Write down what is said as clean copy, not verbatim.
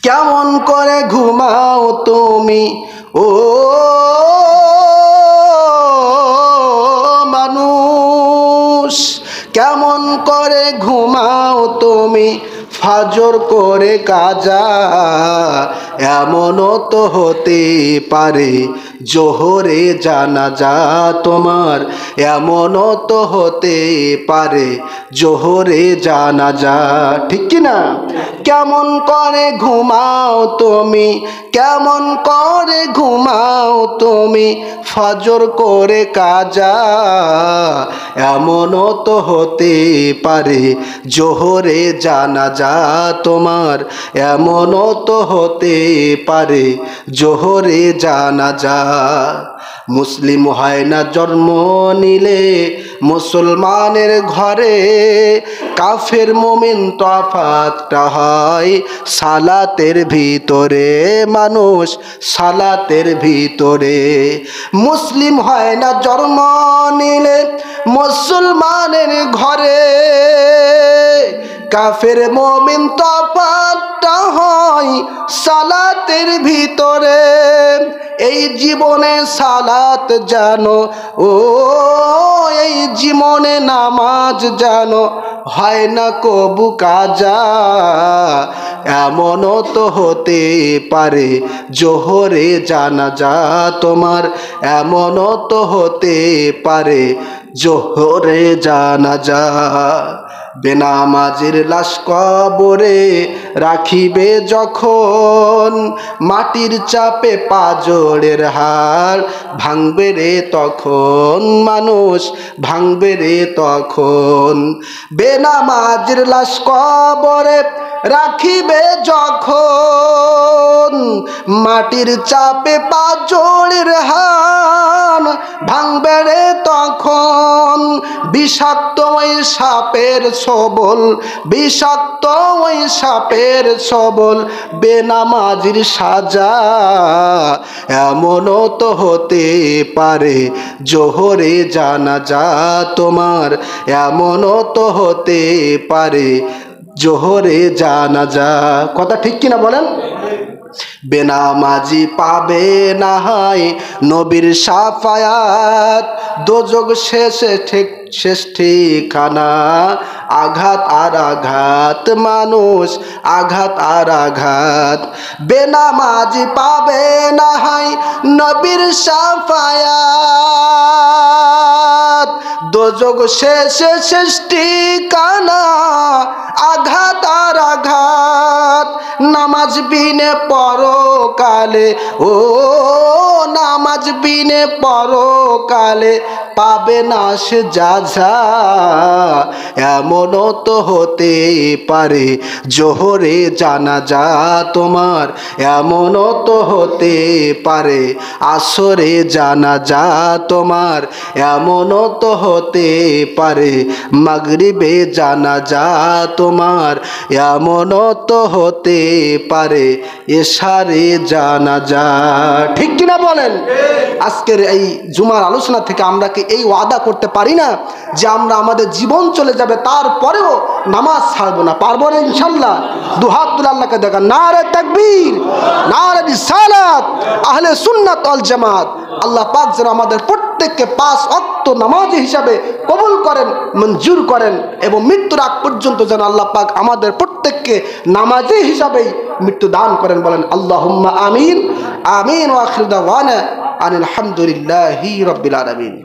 কেমন করে ঘুমাও তুমি ও মানুষ, কেমন করে ঘুমাও তুমি ফাজর করে কাজা, এমনও তো হতে পারে জোহরে জানাজা তোমার, এমনও তো হতে পারে জোহরে জানাজা, ঠিক কি না? কেমন করে ঘুমাও তুমি, কেমন করে ঘুমাও তুমি ফজর করে কাজা, এমনও তো হতে পারে জোহরে জানাজা তোমার, এমনও তো হতে পারে জোহরে জানাজা। মুসলিম হয় না জন্ম নিলে মুসলমানের ঘরে, কাফের মুমিন তফাতটা হয় সালাতের ভিতরে, মানুষ সালাতের ভিতরে। মুসলিম হয় না জন্ম নিলে মুসলমানের ঘরে, কাফের মুমিন তফাতটা হয় সালাতের ভিতরে। এই জীবনে সালাত জানো ও, এই জীবনে নামাজ জানো হয় না কবু কাজা, এমনও তো হতে পারে জোহরে জানাজা তোমার, এমনও তো হতে পারে জোহরে জানাজা। বেনামাজির লাশ কবরে রাখিবে যখন, মাটির চাপে পাজরের হাড় ভাঙবে রে তখন, মানুষ ভাঙবে রে তখন। বেনামাজির লাশ কবরে রাখিবে যখন, মাটির চাপে পাজরের হাড় ভাঙবে রে তখন। বিষাক্ত ওই সাপের সবল, বিষাক্ত ওই সাপের সবল বেনামাজির সাজা, এমনও তো হতে পারে জোহরে জানাজা তোমার, এমনও তো হতে পারে জোহরে জানাজা। কথা ঠিক কিনা বলেন? বেনামাজি পাবে না হয় নবীর শাফায়াত, দোজখ শেষে শেষ ঠিকানা। আঘাত আর আঘাত মানুষ, আঘাত আর আঘাত। বেনামাজি পাবে না হয় নবীর শাফায়াত, দোজখ শেষে শেষ ঠিকানা। আঘাত আর আঘাত। নামাজ বিনে পরকালে ও, নামাজ বিনে পরকালে পাবে না সে যাজা, এমনও তো হতে পারে জোহরে জানাজা তোমার, এমনও তো হতে পারে আসরে জানাজা তোমার, এমনও তো হতে পারে মাগরিবে জানাজা তোমার, এমনও তো হতে পারে এশারে জানাজা। ঠিক কিনা বলেন? আজকের এই জুমার আলোচনা থেকে আমরা কি এই ওয়াদা করতে পারি না যে আমরা আমাদের জীবন চলে যাবে তারপরেও নামাজ ছাড়বো না? পারবো না ইনশাল্লাহ? দুহাত তুলে আল্লাহকে দেখা, নারে তাকবীর, নারে রিসালাত, আহলে সুন্নাত ওয়াল জামাত। আল্লাহ পাক যেন আমাদের প্রত্যেককে 5 ওয়াক্ত নামাজি হিসাবে কবুল করেন, মঞ্জুর করেন, এবং মৃত্যুর আগ পর্যন্ত যেন আল্লাহ পাক আমাদের প্রত্যেককে নামাজি হিসাবেই মৃত্যু দান করেন। বলেন আল্লাহুম্মা আমিন। আমিন। ওয়া আখিরু দাওয়ানা আনিল হামদুলিল্লাহি রাব্বিল আলামিন।